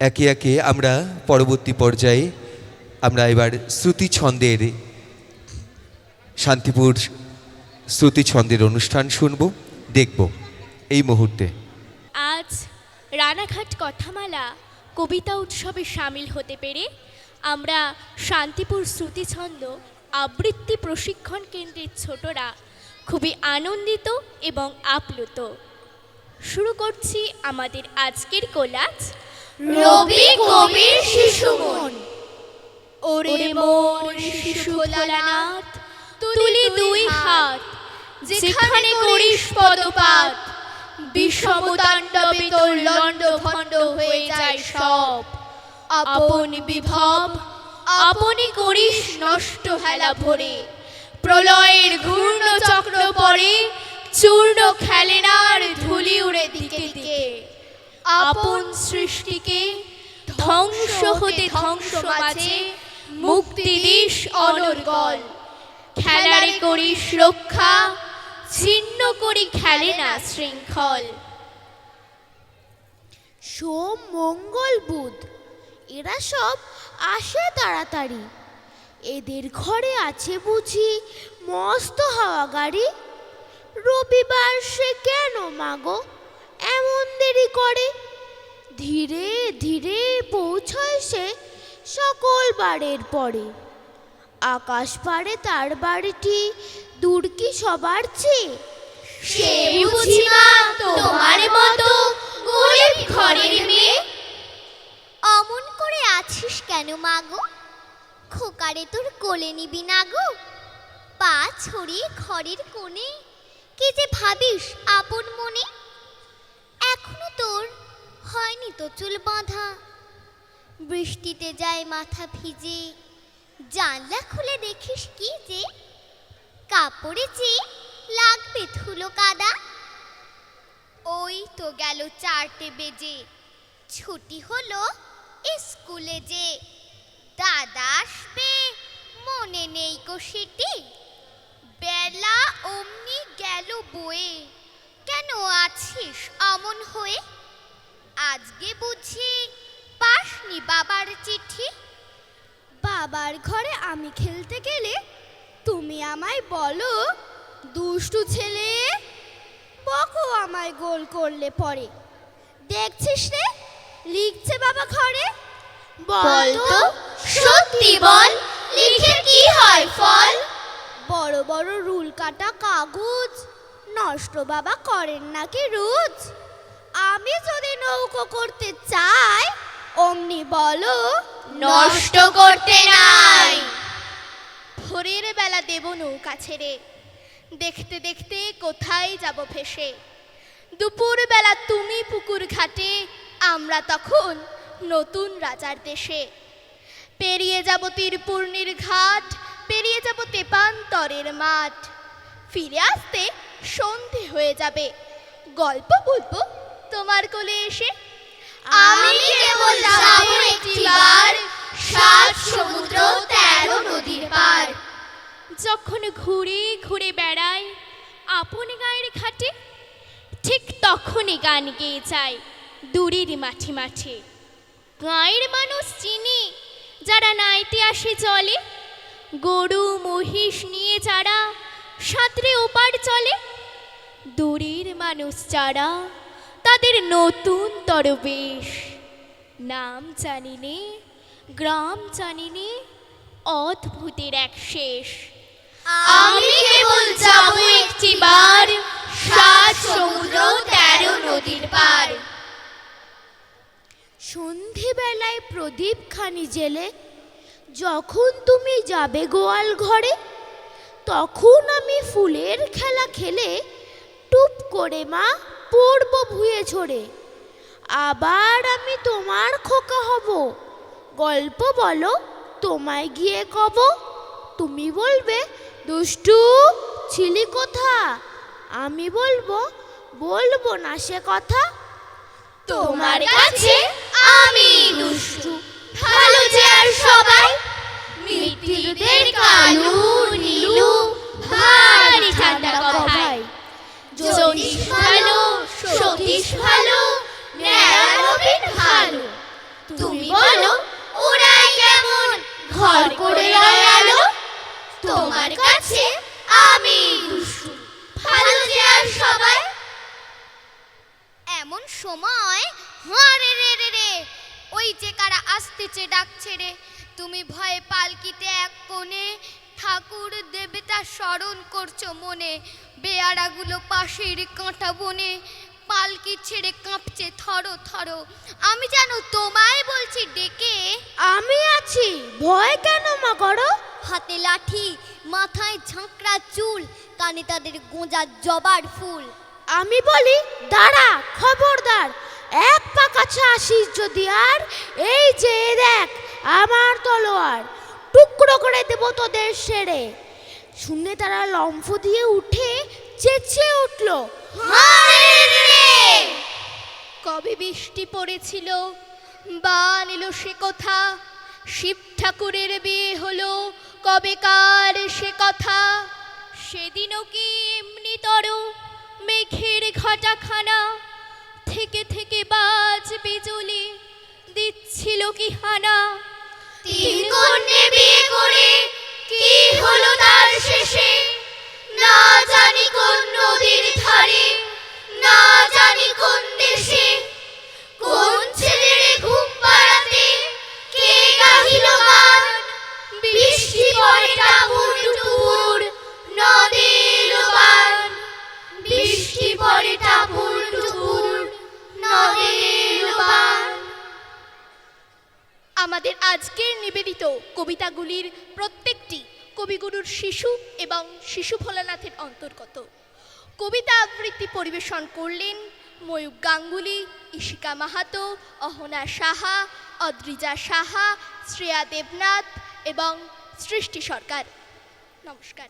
একে একে আমরা পরবর্তী পর্যায়ে আমরা এবার শ্রুতি ছন্দের শান্তিপুর শ্রুতি ছন্দের অনুষ্ঠান শুনব দেখব এই মুহূর্তে। আজ রানাঘাট কথামালা কবিতা উৎসবে সামিল হতে পেরে আমরা শান্তিপুর শ্রুতিছন্দ আবৃত্তি প্রশিক্ষণ কেন্দ্রের ছোটরা খুবই আনন্দিত এবং আপ্লুত। শুরু করছি আমাদের আজকের কোলাজ, রবি কবির শিশু মন। ওরে মোর শিশু ভোলানাথ, তুলি দুই হাত, যেখানে করিস পদপাত, বিষম তাণ্ডবে তোর লণ্ড ভণ্ড হয়ে যায় সব। আপন বিভব আপনি করিস নষ্ট হেলা ভরে, প্রলয়ের ঘূর্ণ চক্র পরে চূর্ণ খেলেনার ধুলি উড়ে দিকে দিকে। আপন সৃষ্টিকে ধ্বংস হতে ধ্বংস মাঝে মুক্তি দিস অনর্গল। খেলারে করিস রক্ষা, ছিন্ন করি খেলে না শৃঙ্খল। সোম মঙ্গল বুধ এরা সব আসে তাড়াতাড়ি, এদের ঘরে আছে বুঝি মস্ত হাওয়া গাড়ি। রবিবার সে কেন মাগো এমন দেরি করে, ধীরে ধীরে পৌঁছয় সে সকল বারের পরে। আকাশ পারে তার বাড়িটি দূর কি সবার চেয়ে, সে বুঝি মা তোমার মতো গরিব ঘরের মেয়ে। অমন করে আছিস কেন মাগো, খোকারে তোর কোলে নিবি না গো। পা ছড়িয়ে ঘরের কোণে কি যে ভাবিস আপন মনে। এখনো তোর হয়নি তো চুল বাঁধা, বৃষ্টিতে যায় মাথা ভিজে। জানলা খুলে দেখিস কি যে, কাপড়ে যে লাগবে ধুলো কাদা। ওই তো গেল 4টে বেজে, ছুটি হলো স্কুলে যে। দাদা আসবে মনে নেই গো সেটি, বেলা অমনি গেল বয়ে। কেন আছিস অমন হয়ে, আজকে বুঝি পাসনি বাবার চিঠি। বাবার ঘরে আমি খেলতে গেলে তুমি আমায় বলো দুষ্টু ছেলে, বকো আমায় গোল করলে পরে। দেখছিস রে লিখছে বাবা ঘরে, বল তো সত্যি বল, লিখে কি হয় ফল। বড় বড় রুল কাটা কাগজ নষ্ট বাবা করেন নাকি রোজ। আমি যদি নৌকো করতে চাই অমনি বলো নষ্ট করতে নাই। ভোরের বেলা দেব নৌকা ছেড়ে, দেখতে দেখতে কোথায় যাব ভেসে। দুপুর বেলা তুমি পুকুর ঘাটে, আমরা তখন নতুন রাজার দেশে। পেরিয়ে যাব তীরপূর্ণির ঘাট, পেরিয়ে যাব তেপান্তরের মাঠ। ফিরে আসতে সন্ধে হয়ে যাবে, গল্প বলবো তোমার কোলে এসে। আমি কেবল যাব একটিবার, 7 সমুদ্র 13 নদীর পার। যখন ঘুরে ঘুরে বেড়াই আপন গায়ের ঘাটে, ঠিক তখনই গান গেয়ে যায় দূরের মাঠে মাঠে। গাঁয়ের মানুষ চিনি যারা নাইতে আসে জলে, গরু মহিষ নিয়ে যারা সাঁতরে ওপার চলে। দূরের মানুষ যারা তাদের নতুন তরবেশ, নাম জানিনে গ্রাম জানিনে অদ্ভুতের এক শেষ। আমি কেবল যাব একটিবার, 7 সমুদ্র 13 নদীর পার। সন্ধেবেলায় প্রদীপ খানি জেলে যখন তুমি যাবে গোয়াল ঘরে, তখন আমি ফুলের খেলা খেলে টুপ করে মা পড়ব ভুয়ে ঝরে। আবার আমি তোমার খোকা হব, গল্প বলো তোমায় গিয়ে কব। তুমি বলবে দুষ্টু ছিলি কোথা, আমি বলবো বলবো না সে কথা। তোমার কাছে আমি দুষ্টু, ভালো যে আর সবাই। মৃত্যুদের কালু নীলু ভারী ঠান্ডা কথায়। জ্যোতিষ ভালো, সতীশ ভালো, ন্যাড়া নবীন ভালো। ডাকছে ডাকছে রে, তুমি ভয়ে পালকিতে এক কোণে, ঠাকুর দেবতা স্মরণ করছো মনে, বেয়ারাগুলো পাশের কাঁটা বনে, পালকি ছেড়ে কাঁপছে থরো থরো, আমি যেন তোমায় বলছি ডেকে, আমি আছি, ভয় কেন মা করো? হাতে লাঠি, মাথায় ঝাঁকড়া চুল, কানে তাদের গোঁজা জবার ফুল। আমি বলি দাঁড়া, খবরদার, এক পা কাছে আসিস যদি আর, এই যে দেখ আমার তলোয়ার, টুকরো করে দেব তোদের সেরে। শুনে তারা লম্ফ দিয়ে উঠে চেঁচিয়ে উঠল, কবে বৃষ্টি পড়েছিল, বান এলো সে কথা, শিব ঠাকুরের বিয়ে হলো কবেকার সে কথা। সেদিনও কি এমনি তর মেঘের ঘটাখানা, থেকে থেকে বাজ বিজুলি দিচ্ছিল কি হানা। তিন কন্যে বিয়ে করে কি হলো তার শেষে, না জানি কোন নদীর ধারে, না জানি কোন দেশে, কোন ছেলের ঘুম পাড়াতে কে গাহিল গান, বৃষ্টি পড়ে টাপুর টুপুর নদের বান, বৃষ্টি পড়ে টাপুর টুপুর নদের বান। আমাদের আজকের নিবেদিত কবিতাগুলির প্রত্যেকটি কবিগুরুর শিশু এবং শিশু ভোলানাথের অন্তর্গত। কবিতা আবৃত্তি পরিবেশন করলেন ময়ূক গাঙ্গুলি, ইশিকা মাহাতো, অহনা সাহা, অদ্রিজা সাহা, শ্রেয়া দেবনাথ এবং সৃষ্টি সরকার। নমস্কার।